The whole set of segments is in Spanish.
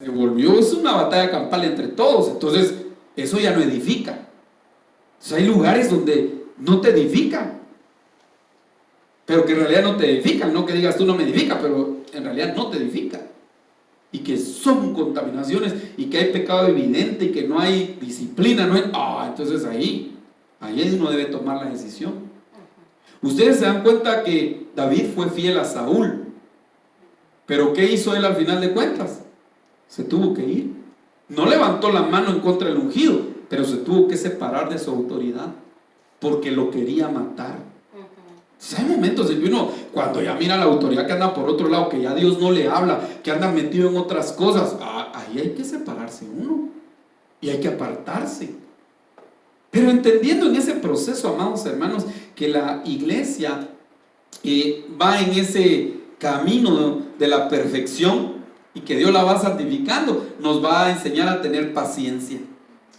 Se volvió, es una batalla campal entre todos. Entonces eso ya no edifica. Entonces, hay lugares donde no te edifican, pero que en realidad no te edifican. No que digas tú no me edifica, pero en realidad no te edifica, y que son contaminaciones, y que hay pecado evidente, y que no hay disciplina, no hay... entonces ahí uno debe tomar la decisión. Ustedes se dan cuenta que David fue fiel a Saúl, pero ¿qué hizo él al final de cuentas? Se tuvo que ir. No levantó la mano en contra del ungido, pero se tuvo que separar de su autoridad porque lo quería matar. Hay momentos en que uno, cuando ya mira la autoridad que anda por otro lado, que ya Dios no le habla, que anda metido en otras cosas, ahí hay que separarse uno y hay que apartarse. Pero entendiendo en ese proceso, amados hermanos, que la iglesia va en ese camino de la perfección y que Dios la va santificando, nos va a enseñar a tener paciencia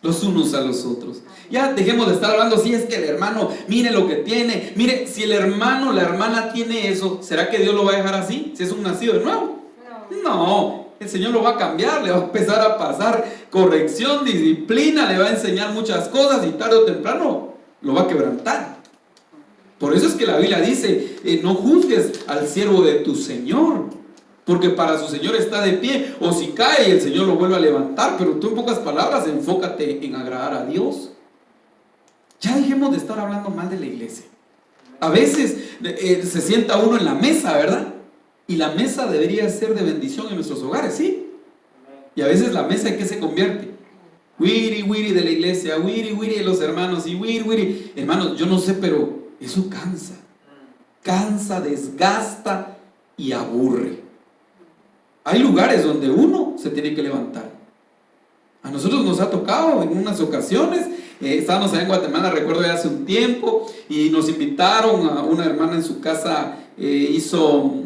los unos a los otros. Ya dejemos de estar hablando, si es que el hermano, mire lo que tiene, mire, si el hermano, la hermana tiene eso, ¿será que Dios lo va a dejar así? Si es un nacido de nuevo. No, el Señor lo va a cambiar, le va a empezar a pasar corrección, disciplina, le va a enseñar muchas cosas y tarde o temprano lo va a quebrantar. Por eso es que la Biblia dice, no juzgues al siervo de tu Señor, porque para su Señor está de pie, o si cae el Señor lo vuelve a levantar. Pero tú, en pocas palabras, enfócate en agradar a Dios. Ya dejemos de estar hablando mal de la iglesia. A veces se sienta uno en la mesa, ¿verdad? Y la mesa debería ser de bendición en nuestros hogares, ¿sí? Y a veces la mesa, ¿en qué se convierte? Wiri wiri de la iglesia, wiri wiri de los hermanos, y wiri wiri. Hermanos, yo no sé, pero eso cansa. Cansa, desgasta y aburre. Hay lugares donde uno se tiene que levantar. A nosotros nos ha tocado en unas ocasiones, estábamos allá en Guatemala, recuerdo ya hace un tiempo, y nos invitaron a una hermana en su casa, hizo,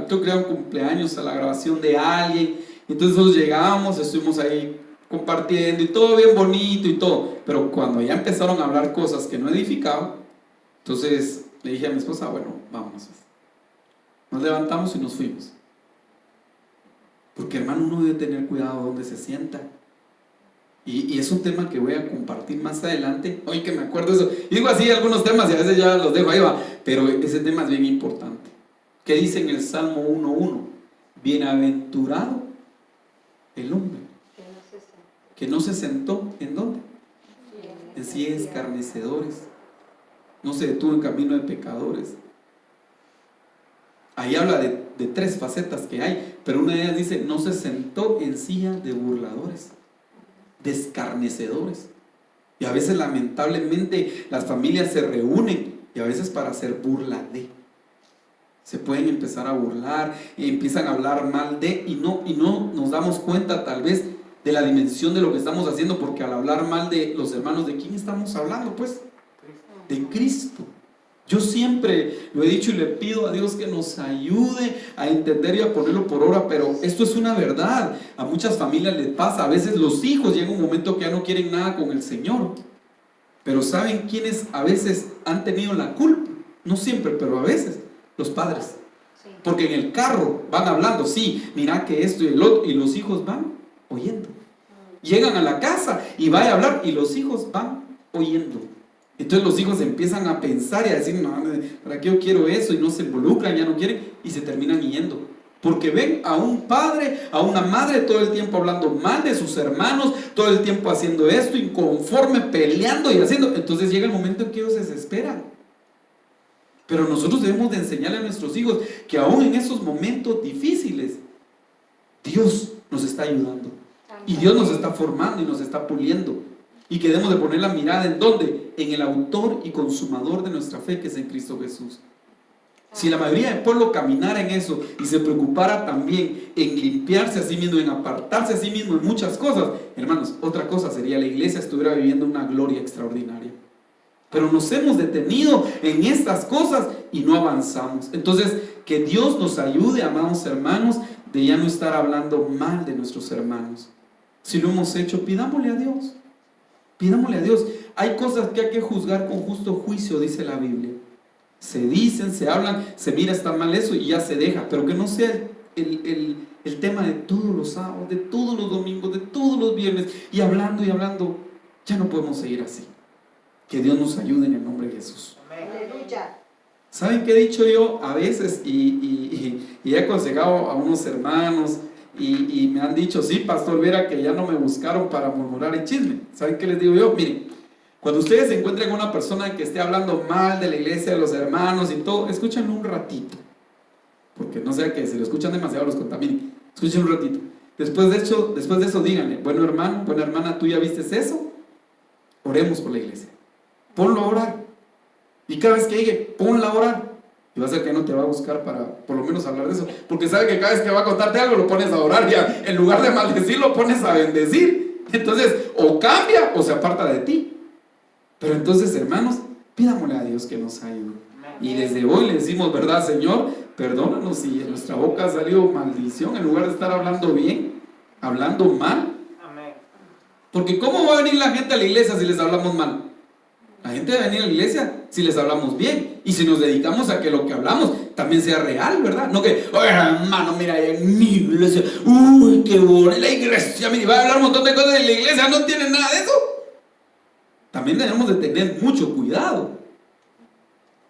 creo que era un cumpleaños, a la grabación de alguien. Entonces nosotros llegamos, estuvimos ahí compartiendo y todo bien bonito y todo, pero cuando ya empezaron a hablar cosas que no edificaban, entonces le dije a mi esposa, bueno, vámonos. Nos levantamos y nos fuimos. Porque, hermano, uno debe tener cuidado donde se sienta. Y es un tema que voy a compartir más adelante. Hoy que me acuerdo de eso. Y digo así algunos temas y a veces ya los dejo ahí, va. Pero ese tema es bien importante. ¿Qué dice en el Salmo 1:1? Bienaventurado el hombre que no se sentó, ¿en dónde? En sillas escarnecedores. No se detuvo en camino de pecadores. Ahí habla de tres facetas que hay, pero una de ellas dice, no se sentó en silla de burladores, de escarnecedores. Y a veces, lamentablemente, las familias se reúnen y a veces para hacer burla de. Se pueden empezar a burlar, empiezan a hablar mal de, y no nos damos cuenta tal vez de la dimensión de lo que estamos haciendo, porque al hablar mal de los hermanos, ¿de quién estamos hablando? Pues de Cristo. Yo siempre lo he dicho y le pido a Dios que nos ayude a entender y a ponerlo por obra, pero esto es una verdad. A muchas familias les pasa, a veces los hijos llegan un momento que ya no quieren nada con el Señor. Pero ¿saben quiénes a veces han tenido la culpa? No siempre, pero a veces los padres. Porque en el carro van hablando, sí, mira que esto y el otro, y los hijos van oyendo. Llegan a la casa y va a hablar y los hijos van oyendo. Entonces los hijos empiezan a pensar y a decir, no, ¿para qué yo quiero eso? Y no se involucran, ya no quieren, y se terminan yendo. Porque ven a un padre, a una madre todo el tiempo hablando mal de sus hermanos, todo el tiempo haciendo esto, inconforme, peleando y haciendo. Entonces llega el momento en que ellos se desesperan. Pero nosotros debemos de enseñarle a nuestros hijos que aún en esos momentos difíciles, Dios nos está ayudando. Y Dios nos está formando y nos está puliendo. Y que debemos de poner la mirada ¿en dónde? En el autor y consumador de nuestra fe, que es en Cristo Jesús. Si la mayoría del pueblo caminara en eso y se preocupara también en limpiarse a sí mismo, en apartarse a sí mismo en muchas cosas, hermanos, otra cosa sería, la iglesia estuviera viviendo una gloria extraordinaria. Pero nos hemos detenido en estas cosas y no avanzamos. Entonces, que Dios nos ayude, amados hermanos, de ya no estar hablando mal de nuestros hermanos. Si lo hemos hecho, pidámosle a Dios. Pidámosle a Dios. Hay cosas que hay que juzgar con justo juicio, dice la Biblia. Se dicen, se hablan, se mira, está mal eso y ya se deja. Pero que no sea el el tema de todos los sábados, de todos los domingos, de todos los viernes, y hablando, ya no podemos seguir así. Que Dios nos ayude en el nombre de Jesús. Aleluya. ¿Saben qué he dicho yo a veces? Y he aconsejado a unos hermanos y me han dicho, sí, pastor, viera que ya no me buscaron para murmurar el chisme. ¿Saben qué les digo yo? Miren, cuando ustedes se encuentren con una persona que esté hablando mal de la iglesia, de los hermanos y todo, escúchenlo un ratito. Porque no sea que si lo escuchan demasiado los contaminen. Escuchen un ratito. Después de eso díganle, bueno hermano, buena hermana, ¿tú ya viste eso? Oremos por la iglesia. Ponlo a orar. Y cada vez que llegue, ponla a orar. Y va a ser que no te va a buscar para por lo menos hablar de eso. Porque sabe que cada vez que va a contarte algo, lo pones a orar. Ya, en lugar de maldecir, lo pones a bendecir. Entonces, o cambia o se aparta de ti. Pero entonces, hermanos, pidámosle a Dios que nos ayude. Y desde hoy le decimos, ¿verdad, Señor? Perdónanos si en nuestra boca ha salido maldición en lugar de estar hablando bien, hablando mal. Porque ¿cómo va a venir la gente a la iglesia si les hablamos mal? La gente va a venir a la iglesia si les hablamos bien y si nos dedicamos a que lo que hablamos también sea real, ¿verdad? No que, oye hermano, mira, en mi iglesia, uy, qué bonita la iglesia, mira, va a hablar un montón de cosas de la iglesia, no tiene nada de eso. También debemos de tener mucho cuidado.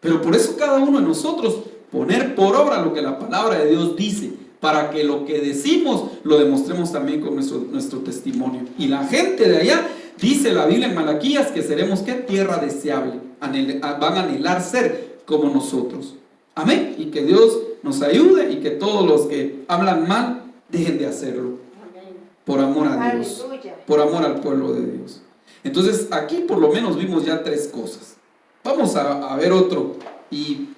Pero por eso cada uno de nosotros poner por obra lo que la palabra de Dios dice, para que lo que decimos lo demostremos también con nuestro testimonio. Y la gente de allá, dice la Biblia en Malaquías, que seremos ¿qué? Tierra deseable, van a anhelar ser como nosotros. Amén. Y que Dios nos ayude y que todos los que hablan mal dejen de hacerlo. Por amor a Dios, por amor al pueblo de Dios. Entonces aquí por lo menos vimos ya 3 cosas. Vamos a ver otro. Y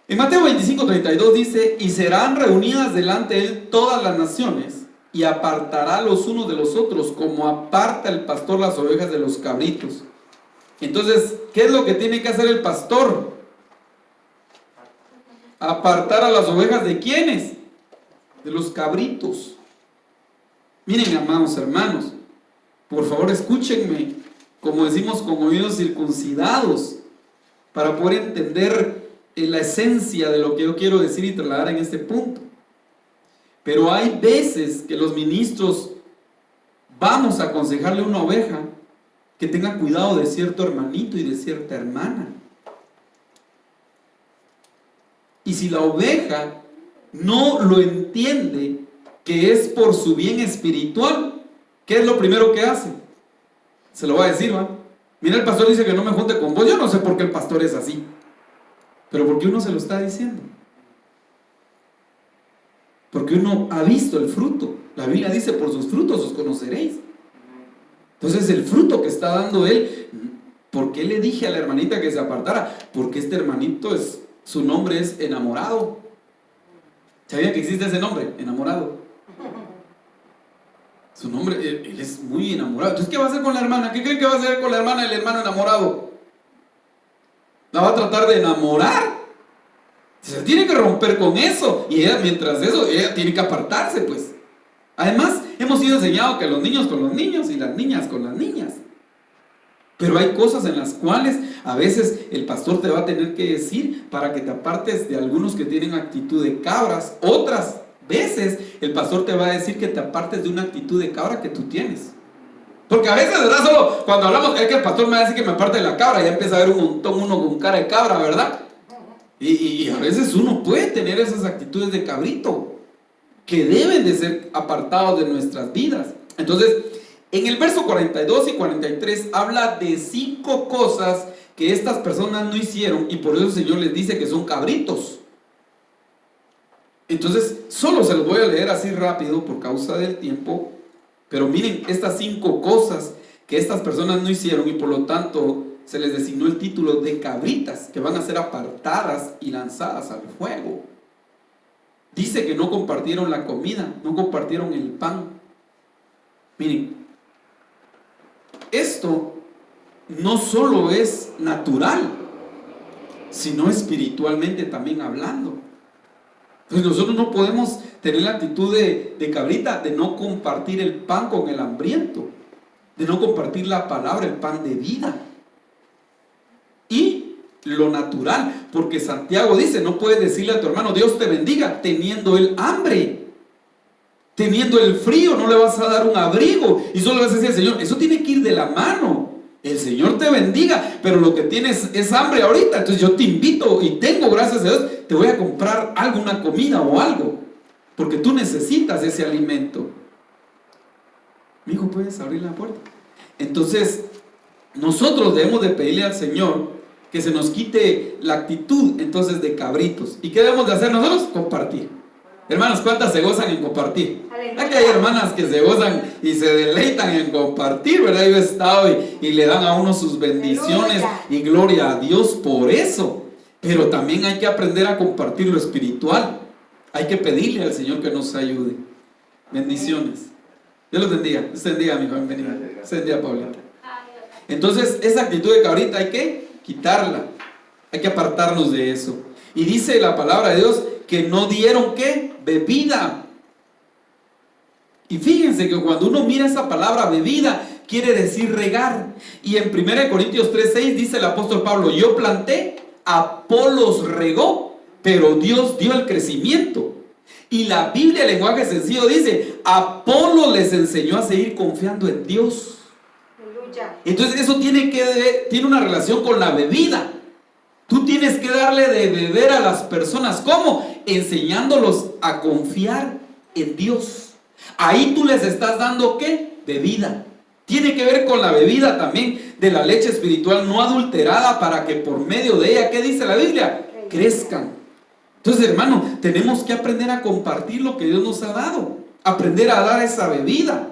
en Mateo 25:32 dice, y serán reunidas delante de él todas las naciones, y apartará los unos de los otros, como aparta el pastor las ovejas de los cabritos. Entonces, ¿qué es lo que tiene que hacer el pastor? Apartar a las ovejas ¿de quiénes? De los cabritos. Miren, amados hermanos, por favor escúchenme, como decimos, con oídos circuncidados, para poder entender la esencia de lo que yo quiero decir y trasladar en este punto. Pero hay veces que los ministros vamos a aconsejarle a una oveja que tenga cuidado de cierto hermanito y de cierta hermana. Y si la oveja no lo entiende, que es por su bien espiritual, ¿qué es lo primero que hace? Se lo va a decir, ¿va? Mira, el pastor dice que no me junte con vos. Yo no sé por qué el pastor es así, pero porque uno se lo está diciendo. Porque uno ha visto el fruto. La Biblia dice, por sus frutos os conoceréis. Entonces el fruto que está dando él, ¿por qué le dije a la hermanita que se apartara? Porque este hermanito su nombre es enamorado. ¿Sabían que existe ese nombre? Enamorado. Su nombre, él es muy enamorado. Entonces, ¿qué va a hacer con la hermana? ¿Qué creen que va a hacer con la hermana el hermano enamorado? La va a tratar de enamorar. Se tiene que romper con eso. Y ella, mientras eso, ella tiene que apartarse, pues. Además, hemos sido enseñados que los niños con los niños y las niñas con las niñas. Pero hay cosas en las cuales a veces el pastor te va a tener que decir para que te apartes de algunos que tienen actitud de cabras. Otras veces el pastor te va a decir que te apartes de una actitud de cabra que tú tienes. Porque a veces, ¿verdad? Solo cuando hablamos, es que el pastor me va a decir que me aparte de la cabra, ya empieza a ver un montón uno con cara de cabra, ¿verdad? Y a veces uno puede tener esas actitudes de cabrito que deben de ser apartados de nuestras vidas. Entonces, en el verso 42 y 43 habla de 5 cosas que estas personas no hicieron y por eso el Señor les dice que son cabritos. Entonces, solo se los voy a leer así rápido por causa del tiempo, pero miren estas 5 cosas que estas personas no hicieron y por lo tanto se les designó el título de cabritas, que van a ser apartadas y lanzadas al fuego. Dice que no compartieron la comida, no compartieron el pan. Miren, esto no solo es natural, sino espiritualmente también hablando. Entonces nosotros no podemos tener la actitud de cabrita, de no compartir el pan con el hambriento, de no compartir la palabra, el pan de vida. Y lo natural, porque Santiago dice, no puedes decirle a tu hermano, Dios te bendiga, teniendo él hambre, teniendo el frío, no le vas a dar un abrigo, y solo le vas a decir al Señor, eso tiene que ir de la mano. El Señor te bendiga, pero lo que tienes es hambre ahorita, entonces yo te invito y tengo, gracias a Dios, te voy a comprar algo, una comida o algo, porque tú necesitas ese alimento. Mijo, ¿puedes abrir la puerta? Entonces, nosotros debemos de pedirle al Señor que se nos quite la actitud entonces de cabritos. ¿Y qué debemos de hacer nosotros? Compartir. Hermanos, ¿cuántas se gozan en compartir? Aquí hay hermanas que se gozan y se deleitan en compartir, ¿verdad? Yo he estado y le dan a uno sus bendiciones y gloria a Dios por eso. Pero también hay que aprender a compartir lo espiritual. Hay que pedirle al Señor que nos ayude. Bendiciones. Dios los bendiga. Dios te bendiga, mi hijo. Bienvenida. Dios te bendiga, Paulita. Entonces, esa actitud de cabrita hay que quitarla. Hay que apartarnos de eso. Y dice la palabra de Dios que no dieron, ¿qué? Bebida. Y fíjense que cuando uno mira esa palabra bebida, quiere decir regar. Y en 1 Corintios 3:6 dice el apóstol Pablo, yo planté, Apolos regó, pero Dios dio el crecimiento. Y la Biblia, el lenguaje sencillo, dice, Apolo les enseñó a seguir confiando en Dios. Entonces eso tiene una relación con la bebida. Tú tienes que darle de beber a las personas. ¿Cómo? Enseñándolos a confiar en Dios. Ahí tú les estás dando, ¿qué? Bebida. Tiene que ver con la bebida también de la leche espiritual no adulterada, para que por medio de ella, ¿qué dice la Biblia? Crezcan. Entonces, hermano, tenemos que aprender a compartir lo que Dios nos ha dado. Aprender a dar esa bebida.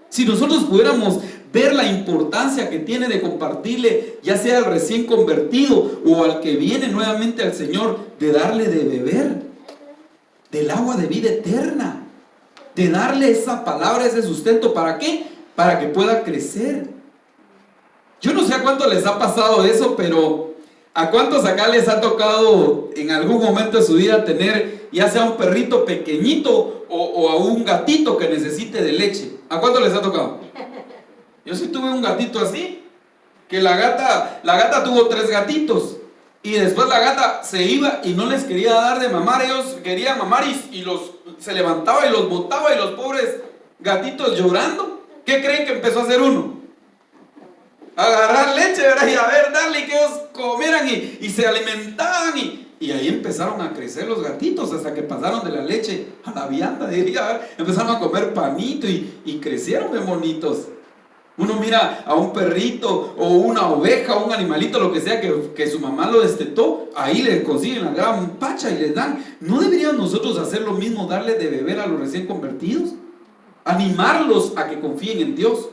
Si nosotros pudiéramos ver la importancia que tiene de compartirle, ya sea al recién convertido o al que viene nuevamente al Señor, de darle de beber del agua de vida eterna, de darle esa palabra, ese sustento. ¿Para qué? Para que pueda crecer. Yo no sé a cuánto les ha pasado eso, pero ¿a cuántos acá les ha tocado en algún momento de su vida tener ya sea un perrito pequeñito o a un gatito que necesite de leche? ¿A cuántos les ha tocado? Yo sí tuve un gatito así, que la gata tuvo 3 gatitos, y después la gata se iba y no les quería dar de mamar. Ellos querían mamar y se levantaba y los botaba, y los pobres gatitos llorando. ¿Qué creen que empezó a hacer uno? Agarrar leche, ¿verdad? Y a ver, darle, y que ellos comieran y se alimentaban, y ahí empezaron a crecer los gatitos, hasta que pasaron de la leche a la vianda, diría. Empezaron a comer panito y crecieron de bonitos. Uno mira a un perrito o una oveja o un animalito, lo que sea, que su mamá lo destetó, ahí le consiguen la gran pacha y les dan. ¿No deberíamos nosotros hacer lo mismo, darle de beber a los recién convertidos? Animarlos a que confíen en Dios,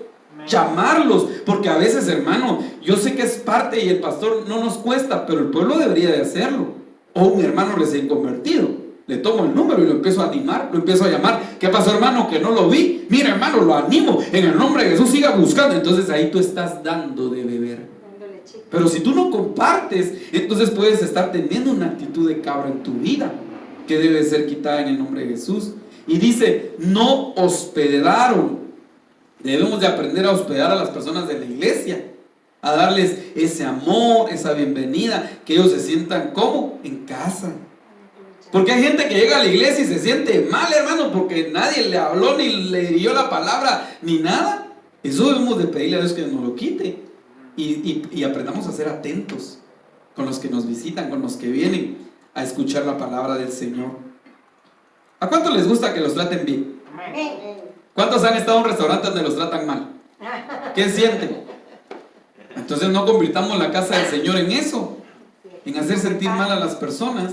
llamarlos, porque a veces, hermano, yo sé que es parte y el pastor no nos cuesta, pero el pueblo debería de hacerlo. O un hermano recién convertido, le tomo el número y lo empiezo a animar, lo empiezo a llamar. ¿Qué pasó, hermano? Que no lo vi. Mira, hermano, lo animo, en el nombre de Jesús, siga buscando. Entonces ahí tú estás dando de beber. Pero si tú no compartes, entonces puedes estar teniendo una actitud de cabra en tu vida, que debe ser quitada en el nombre de Jesús. Y dice, no hospedaron. Debemos de aprender a hospedar a las personas de la iglesia, a darles ese amor, esa bienvenida, que ellos se sientan como en casa. Porque hay gente que llega a la iglesia y se siente mal, hermano, porque nadie le habló, ni le dio la palabra, ni nada. Eso debemos de pedirle a Dios que nos lo quite. Y aprendamos a ser atentos con los que nos visitan, con los que vienen a escuchar la palabra del Señor. ¿A cuántos les gusta que los traten bien? ¿Cuántos han estado en un restaurante donde los tratan mal? ¿Qué sienten? Entonces no convirtamos la casa del Señor en eso, en hacer sentir mal a las personas.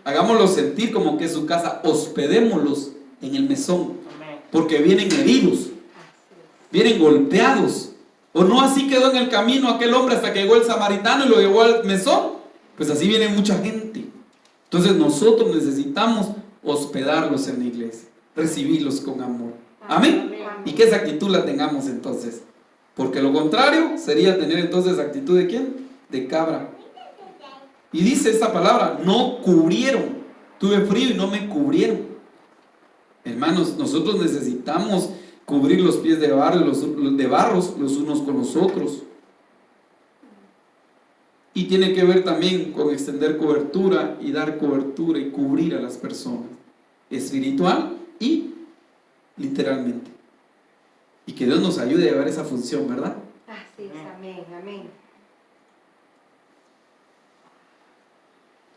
Hagámoslos sentir como que es su casa. Hospedémoslos en el mesón, porque vienen heridos, vienen golpeados. ¿O no así quedó en el camino aquel hombre hasta que llegó el samaritano y lo llevó al mesón? Pues así viene mucha gente. Entonces nosotros necesitamos hospedarlos en la iglesia, recibirlos con amor. Amén. Y que esa actitud la tengamos entonces, porque lo contrario sería tener entonces actitud de ¿quién? De cabra. Y dice esta palabra, no cubrieron. Tuve frío y no me cubrieron. Hermanos, nosotros necesitamos cubrir los pies de barros los unos con los otros. Y tiene que ver también con extender cobertura y dar cobertura y cubrir a las personas, espiritual y literalmente. Y que Dios nos ayude a llevar esa función, ¿verdad? Así es, amén, amén.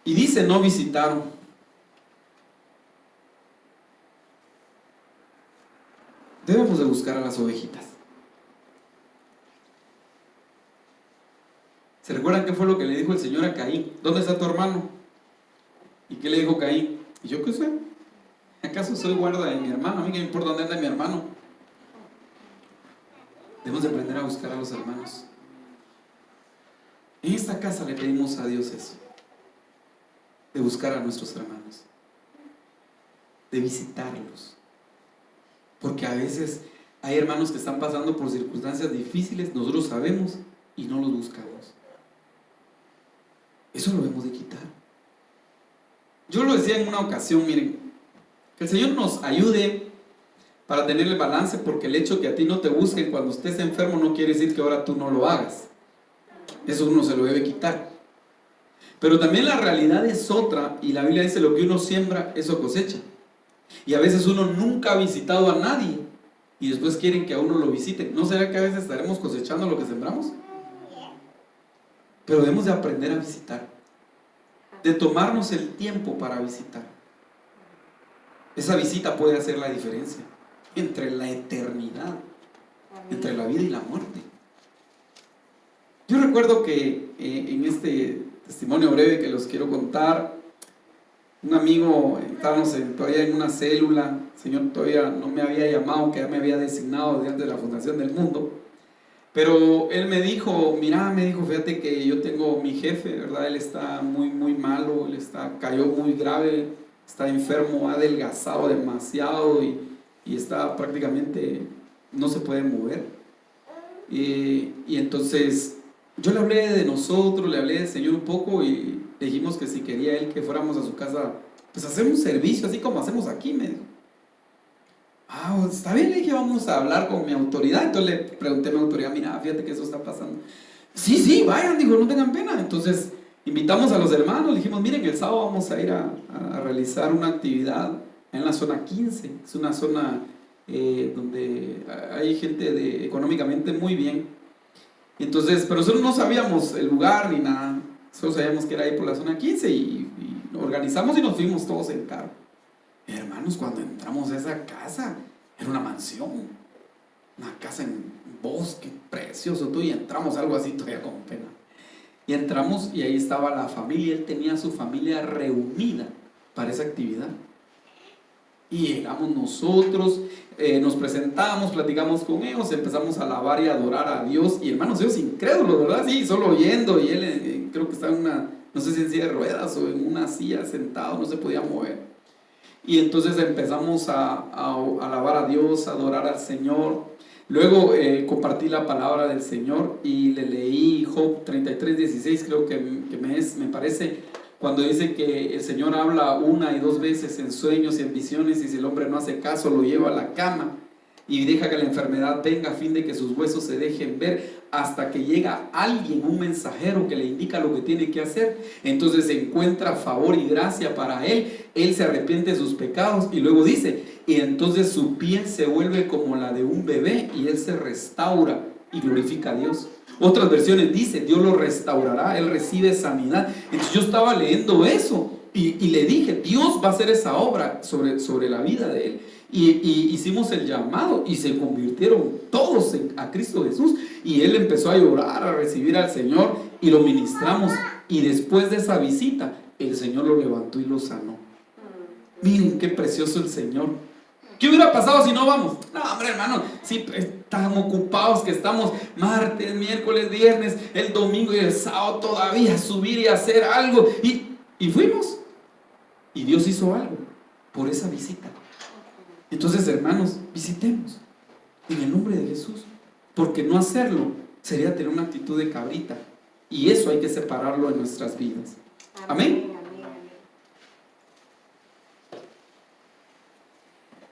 Y dice, no visitaron. Debemos de buscar a las ovejitas. ¿Se recuerdan qué fue lo que le dijo el Señor a Caín? ¿Dónde está tu hermano? ¿Y qué le dijo Caín? ¿Y yo qué sé? ¿Acaso soy guarda de mi hermano? A mí qué me importa dónde anda mi hermano. Debemos de aprender a buscar a los hermanos. En esta casa le pedimos a Dios eso, de buscar a nuestros hermanos, de visitarlos, porque a veces hay hermanos que están pasando por circunstancias difíciles, nosotros sabemos y no los buscamos. Eso lo debemos de quitar. Yo lo decía en una ocasión, miren, que el Señor nos ayude para tener el balance, porque el hecho que a ti no te busquen cuando estés enfermo no quiere decir que ahora tú no lo hagas. Eso uno se lo debe quitar. Pero también la realidad es otra, y la Biblia dice: lo que uno siembra, eso cosecha. Y a veces uno nunca ha visitado a nadie y después quieren que a uno lo visiten. ¿No será que a veces estaremos cosechando lo que sembramos? Pero debemos de aprender a visitar, de tomarnos el tiempo para visitar. Esa visita puede hacer la diferencia entre la eternidad, entre la vida y la muerte. Yo recuerdo que en este testimonio breve que los quiero contar, un amigo, estábamos todavía en una célula, el Señor todavía no me había llamado, que ya me había designado desde antes de la fundación del mundo, pero él me dijo, mira, me dijo, fíjate que yo tengo mi jefe, ¿verdad? Él está muy, muy malo, cayó muy grave, está enfermo, ha adelgazado demasiado y está prácticamente, no se puede mover. Y entonces yo le hablé de nosotros, le hablé del Señor un poco y le dijimos que si quería él que fuéramos a su casa, pues hacer un servicio así como hacemos aquí, me dijo. Ah, está bien, le dije, vamos a hablar con mi autoridad. Entonces le pregunté a mi autoridad, mira, fíjate que eso está pasando. Sí, vayan, dijo, no tengan pena. Entonces invitamos a los hermanos, le dijimos, miren, el sábado vamos a ir a realizar una actividad en la zona 15. Es una zona donde hay gente económicamente muy bien. Entonces, pero nosotros no sabíamos el lugar ni nada, solo sabíamos que era ahí por la zona 15 y organizamos y nos fuimos todos en carro. Hermanos, cuando entramos a esa casa, era una mansión, una casa en bosque, precioso, todo, y entramos algo así todavía con pena. Y entramos y ahí estaba la familia, él tenía a su familia reunida para esa actividad. Y llegamos nosotros, nos presentamos, platicamos con ellos, empezamos a alabar y adorar a Dios. Y hermanos, ellos incrédulos, ¿verdad? Sí, solo oyendo. Y él creo que estaba en una, no sé si en silla de ruedas o en una silla sentado, no se podía mover. Y entonces empezamos a alabar a Dios, a adorar al Señor. Luego compartí la palabra del Señor y le leí Job 33:16, creo que me parece, cuando dice que el Señor habla una y dos veces en sueños y en visiones, y si el hombre no hace caso lo lleva a la cama y deja que la enfermedad venga a fin de que sus huesos se dejen ver, hasta que llega alguien, un mensajero que le indica lo que tiene que hacer. Entonces se encuentra favor y gracia para él se arrepiente de sus pecados, y luego dice, y entonces su piel se vuelve como la de un bebé y él se restaura y glorifica a Dios. Otras versiones dice, Dios lo restaurará, él recibe sanidad. Entonces yo estaba leyendo eso y le dije, Dios va a hacer esa obra sobre la vida de él. Y hicimos el llamado y se convirtieron todos a Cristo Jesús, y él empezó a llorar, a recibir al Señor, y lo ministramos, y después de esa visita el Señor lo levantó y lo sanó. Miren qué precioso el Señor. ¿Qué hubiera pasado si no vamos? No, hombre, hermano, sí, estamos ocupados, que estamos martes, miércoles, viernes, el domingo y el sábado todavía subir y hacer algo, y fuimos, y Dios hizo algo por esa visita. Entonces, hermanos, visitemos en el nombre de Jesús, porque no hacerlo sería tener una actitud de cabrita, y eso hay que separarlo en nuestras vidas. Amén.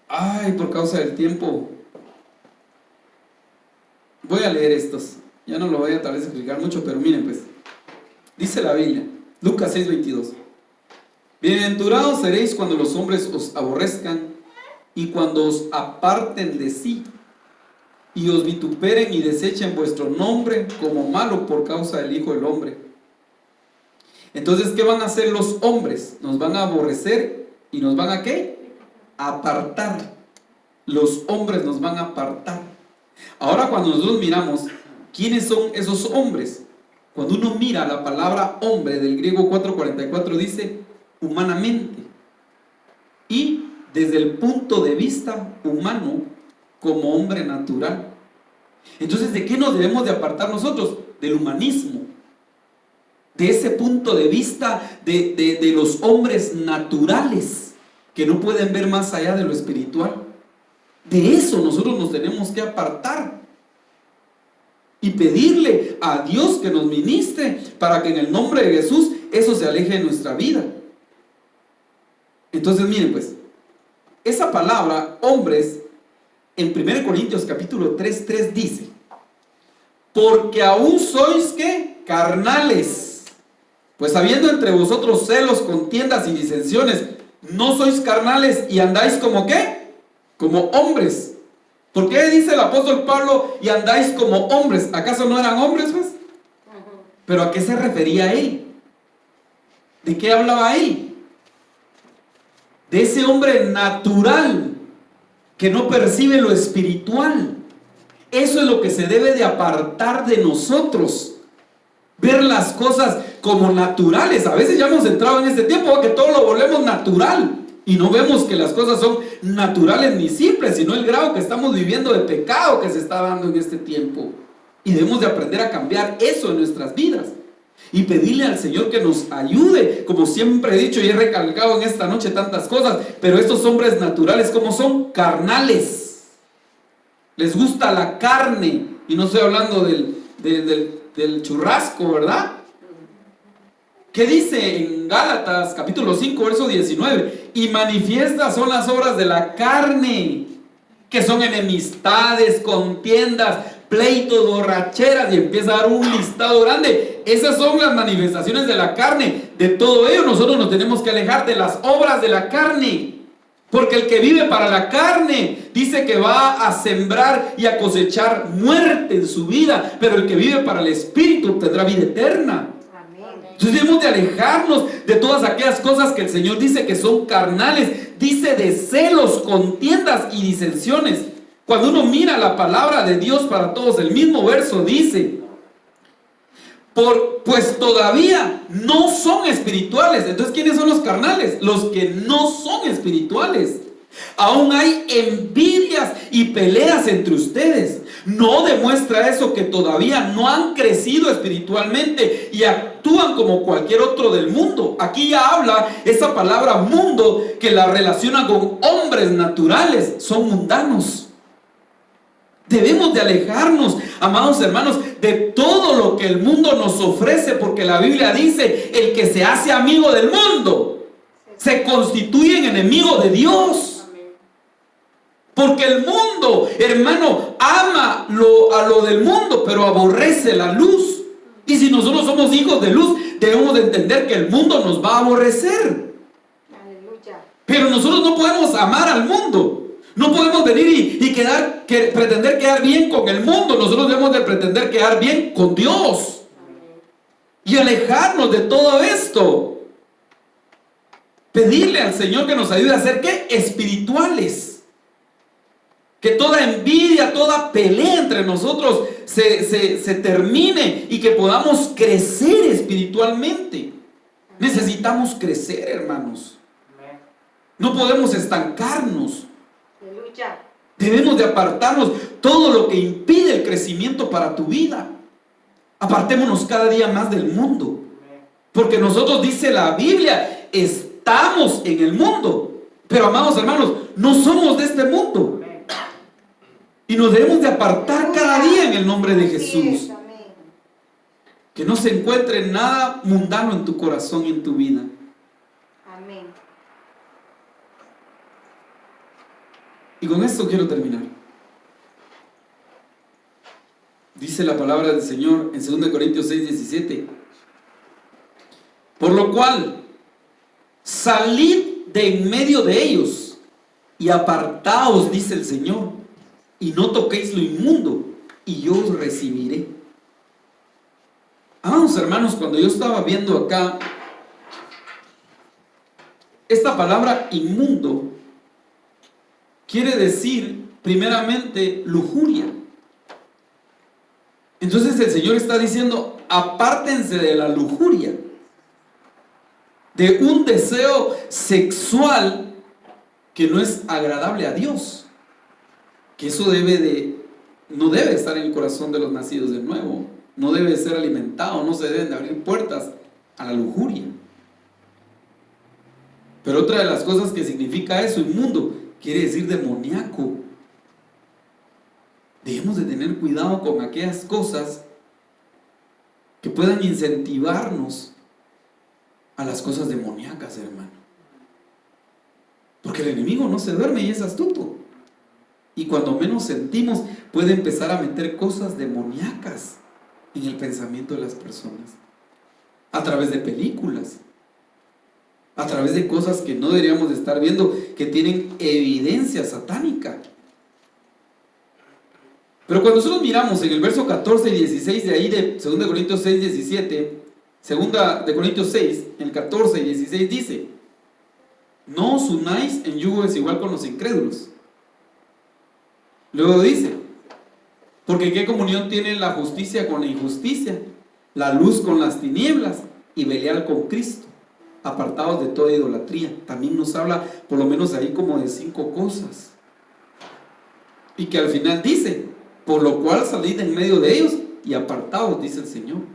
Ay, por causa del tiempo voy a leer estos. Ya no lo voy a tal vez explicar mucho, pero miren, pues Dice la Biblia, Lucas 6:22. Bienaventurados seréis cuando los hombres os aborrezcan y cuando os aparten de sí y os vituperen y desechen vuestro nombre como malo por causa del Hijo del Hombre. Entonces, ¿qué van a hacer los hombres? Nos van a aborrecer y nos van a ¿qué? Apartar. Los hombres nos van a apartar. Ahora, cuando nosotros miramos quiénes son esos hombres, cuando uno mira la palabra hombre del griego 4:44 dice humanamente, y desde el punto de vista humano como hombre natural. Entonces, ¿de qué nos debemos de apartar nosotros? Del humanismo, de ese punto de vista de los hombres naturales que no pueden ver más allá de lo espiritual. De eso nosotros nos tenemos que apartar y pedirle a Dios que nos ministre para que en el nombre de Jesús eso se aleje de nuestra vida. Entonces miren pues, esa palabra hombres en 1 Corintios capítulo 3:3 dice: porque aún sois ¿qué? Carnales, pues habiendo entre vosotros celos, contiendas y disensiones, ¿no sois carnales y andáis como qué? Como hombres. ¿Por qué dice el apóstol Pablo y andáis como hombres? ¿Acaso no eran hombres pues? ¿Pero a qué se refería él? ¿De qué hablaba él? De ese hombre natural que no percibe lo espiritual. Eso es lo que se debe de apartar de nosotros. Ver las cosas como naturales. A veces ya hemos entrado en este tiempo que todo lo volvemos natural y no vemos que las cosas son naturales ni simples, sino el grado que estamos viviendo de pecado que se está dando en este tiempo. Y debemos de aprender a cambiar eso en nuestras vidas y pedirle al Señor que nos ayude. Como siempre he dicho y he recalcado en esta noche tantas cosas, pero estos hombres naturales, ¿cómo son? Carnales. Les gusta la carne, y no estoy hablando del churrasco, ¿verdad? ¿Qué dice en Gálatas capítulo 5 verso 19? Y manifiestas son las obras de la carne, que son enemistades, contiendas, pleitos, borracheras, y empieza a dar un listado grande. Esas son las manifestaciones de la carne. De todo ello nosotros nos tenemos que alejar de las obras de la carne, porque el que vive para la carne dice que va a sembrar y a cosechar muerte en su vida, pero el que vive para el Espíritu obtendrá vida eterna. Entonces debemos de alejarnos de todas aquellas cosas que el Señor dice que son carnales. Dice de celos, contiendas y disensiones. Cuando uno mira la palabra de Dios para todos, el mismo verso dice: pues todavía no son espirituales. Entonces, ¿quiénes son los carnales? Los que no son espirituales. Aún hay envidias y peleas entre ustedes. ¿No demuestra eso que todavía no han crecido espiritualmente y actúan como cualquier otro del mundo? Aquí ya habla esa palabra mundo, que la relaciona con hombres naturales. Son mundanos. Debemos de alejarnos, amados hermanos, de todo lo que el mundo nos ofrece, porque la Biblia dice: el que se hace amigo del mundo se constituye en enemigo de Dios. Porque el mundo, hermano, ama a lo del mundo, pero aborrece la luz. Y si nosotros somos hijos de luz, debemos de entender que el mundo nos va a aborrecer. Aleluya. Pero nosotros no podemos amar al mundo. No podemos venir y pretender quedar bien con el mundo. Nosotros debemos de pretender quedar bien con Dios. Y alejarnos de todo esto. Pedirle al Señor que nos ayude a ser ¿qué? Espirituales. Que toda envidia, toda pelea entre nosotros se termine y que podamos crecer espiritualmente. Necesitamos crecer, hermanos. No podemos estancarnos. Aleluya. Debemos de apartarnos todo lo que impide el crecimiento para tu vida. Apartémonos cada día más del mundo. Porque nosotros, dice la Biblia, estamos en el mundo. Pero, amados hermanos, no somos de este mundo. Y nos debemos de apartar cada día en el nombre de Jesús. Que no se encuentre nada mundano en tu corazón y en tu vida. Amén. Y con esto quiero terminar. Dice la palabra del Señor en 2 Corintios 6:17: Por lo cual, salid de en medio de ellos y apartaos, dice el Señor, y no toquéis lo inmundo, y yo os recibiré. Amados hermanos, cuando yo estaba viendo acá esta palabra inmundo, quiere decir primeramente lujuria. Entonces el Señor está diciendo: apártense de la lujuria, de un deseo sexual que no es agradable a Dios, que eso no debe estar en el corazón de los nacidos de nuevo, no debe ser alimentado, no se deben de abrir puertas a la lujuria. Pero otra de las cosas que significa eso, inmundo, quiere decir demoníaco. Debemos de tener cuidado con aquellas cosas que puedan incentivarnos a las cosas demoníacas, hermano. Porque el enemigo no se duerme y es astuto. Y cuando menos sentimos, puede empezar a meter cosas demoníacas en el pensamiento de las personas. A través de películas, a través de cosas que no deberíamos de estar viendo, que tienen evidencia satánica. Pero cuando nosotros miramos en el verso 14 y 16 de ahí de 2 Corintios 6, 17, 2 Corintios 6, en el 14 y 16 dice: no os unáis en yugo desigual con los incrédulos. Luego dice: porque qué comunión tiene la justicia con la injusticia, la luz con las tinieblas, y Belial con Cristo, apartados de toda idolatría. También nos habla por lo menos ahí como de 5 cosas. Y que al final dice: por lo cual salid en medio de ellos y apartaos, dice el Señor.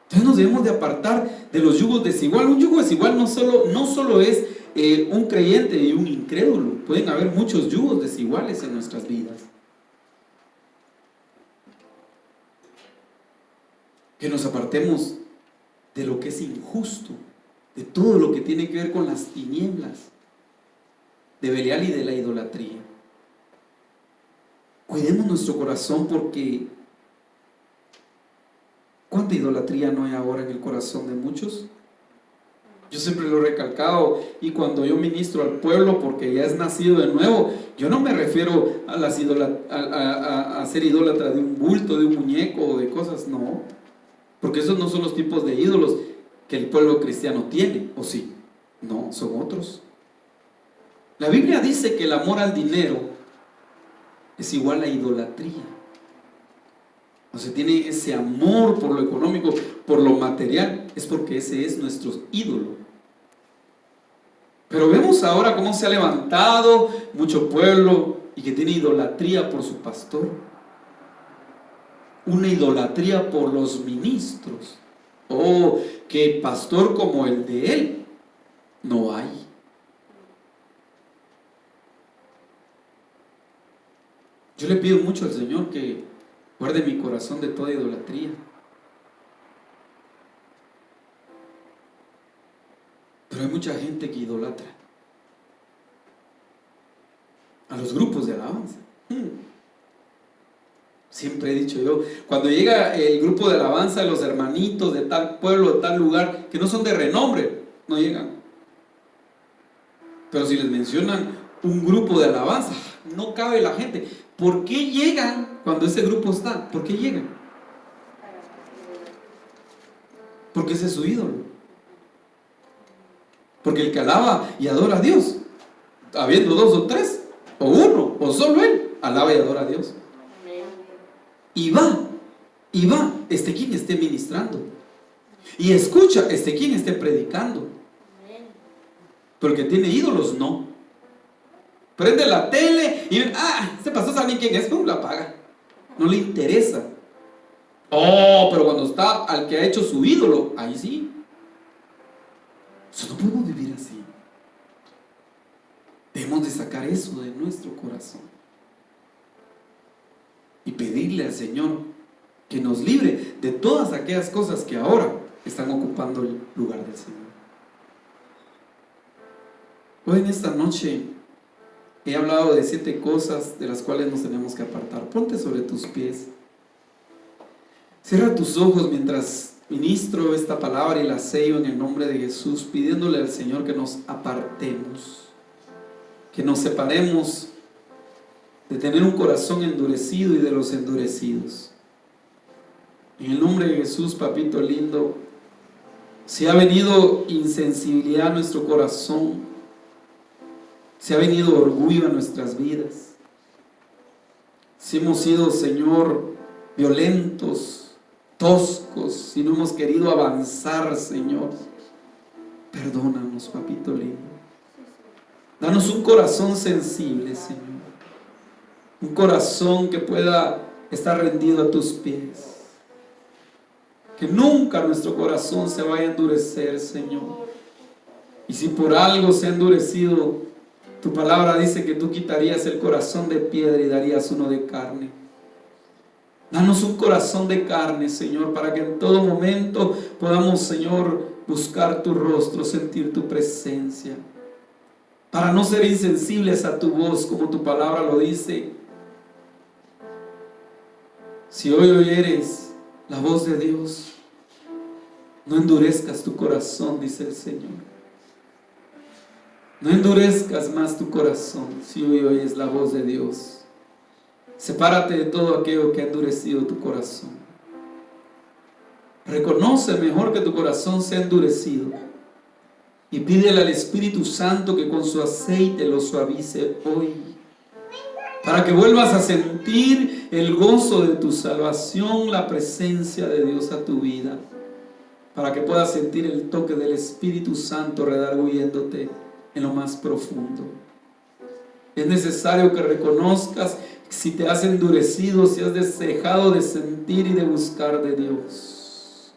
Entonces nos debemos de apartar de los yugos desigual. Un yugo desigual no solo es un creyente y un incrédulo. Pueden haber muchos yugos desiguales en nuestras vidas. Que nos apartemos de lo que es injusto, de todo lo que tiene que ver con las tinieblas, de Belial y de la idolatría. Cuidemos nuestro corazón, porque ¿cuánta idolatría no hay ahora en el corazón de muchos? Yo siempre lo he recalcado, y cuando yo ministro al pueblo porque ya es nacido de nuevo, yo no me refiero a ser idólatra de un bulto, de un muñeco o de cosas, no, porque esos no son los tipos de ídolos que el pueblo cristiano tiene, ¿o sí? No, son otros. La Biblia dice que el amor al dinero es igual a idolatría. O sea, tiene ese amor por lo económico, por lo material, es porque ese es nuestro ídolo. Pero vemos ahora cómo se ha levantado mucho pueblo y que tiene idolatría por su pastor, una idolatría por los ministros. Oh, que pastor como el de él no hay. Yo le pido mucho al Señor que guarde mi corazón de toda idolatría. Pero hay mucha gente que idolatra a los grupos de alabanza. Siempre he dicho yo, cuando llega el grupo de alabanza de los hermanitos de tal pueblo, de tal lugar, que no son de renombre, no llegan. Pero si les mencionan un grupo de alabanza, no cabe la gente. ¿Por qué llegan cuando ese grupo está? ¿Por qué llegan? Porque ese es su ídolo. Porque el que alaba y adora a Dios, habiendo 2 o 3, o 1, o solo él, alaba y adora a Dios. Y va, esté quien esté ministrando. Y escucha, esté quien esté predicando. Porque tiene ídolos, no. Prende la tele y este pastor sabe quién es, la apaga. No le interesa. Oh, pero cuando está al que ha hecho su ídolo, ahí sí. No podemos vivir así. Debemos de sacar eso de nuestro corazón y pedirle al Señor que nos libre de todas aquellas cosas que ahora están ocupando el lugar del Señor. Hoy en esta noche he hablado de 7 cosas de las cuales nos tenemos que apartar. Ponte sobre tus pies. Cierra tus ojos mientras ministro esta palabra y la sello en el nombre de Jesús, pidiéndole al Señor que nos apartemos, que nos separemos de tener un corazón endurecido y de los endurecidos. En el nombre de Jesús, papito lindo, si ha venido insensibilidad a nuestro corazón, si ha venido orgullo a nuestras vidas, si hemos sido, Señor, violentos, toscos, si no hemos querido avanzar, Señor, perdónanos, papito lindo. Danos un corazón sensible, Señor, un corazón que pueda estar rendido a tus pies. Que nunca nuestro corazón se vaya a endurecer, Señor. Y si por algo se ha endurecido, tu palabra dice que tú quitarías el corazón de piedra y darías uno de carne. Danos un corazón de carne, Señor, para que en todo momento podamos, Señor, buscar tu rostro, sentir tu presencia. Para no ser insensibles a tu voz, como tu palabra lo dice. Si hoy oyeres la voz de Dios, no endurezcas tu corazón, dice el Señor. No endurezcas más tu corazón si hoy oyes la voz de Dios. Sepárate de todo aquello que ha endurecido tu corazón. Reconoce mejor que tu corazón se ha endurecido y pídele al Espíritu Santo que con su aceite lo suavice hoy, para que vuelvas a sentir el gozo de tu salvación, la presencia de Dios a tu vida, para que puedas sentir el toque del Espíritu Santo redarguyéndote en lo más profundo. Es necesario que reconozcas si te has endurecido, si has dejado de sentir y de buscar de Dios.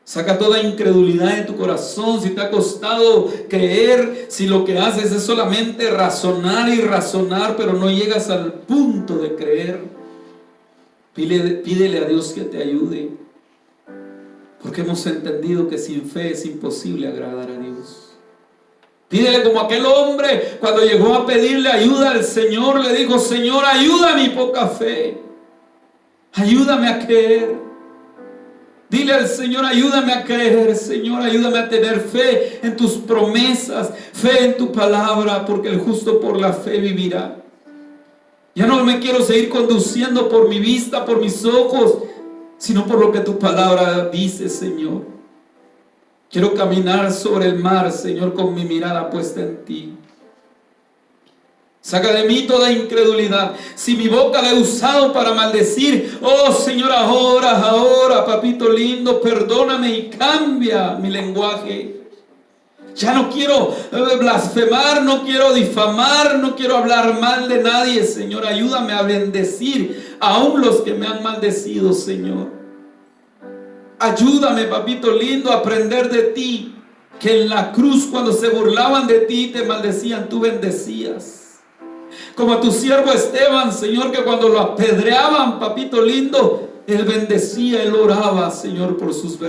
Saca toda incredulidad en tu corazón, si te ha costado creer, si lo que haces es solamente razonar y razonar, pero no llegas al punto de creer. Pídele a Dios que te ayude, porque hemos entendido que sin fe es imposible agradar a Dios. Pídele como aquel hombre cuando llegó a pedirle ayuda al Señor, le dijo: Señor, ayuda a mi poca fe, ayúdame a creer. Dile al Señor: ayúdame a creer, Señor, ayúdame a tener fe en tus promesas, fe en tu palabra, porque el justo por la fe vivirá. Ya no me quiero seguir conduciendo por mi vista, por mis ojos, sino por lo que tu palabra dice, Señor. Quiero caminar sobre el mar, Señor, con mi mirada puesta en ti. Saca de mí toda incredulidad. Si mi boca la he usado para maldecir, oh Señor, ahora, papito lindo, perdóname y cambia mi lenguaje. Ya no quiero blasfemar, no quiero difamar, no quiero hablar mal de nadie, Señor. Ayúdame a bendecir aún los que me han maldecido, Señor. Ayúdame, papito lindo, a aprender de ti, que en la cruz cuando se burlaban de ti y te maldecían, tú bendecías. Como a tu siervo Esteban, Señor, que cuando lo apedreaban, papito lindo, él bendecía, él oraba, Señor, por sus verdades.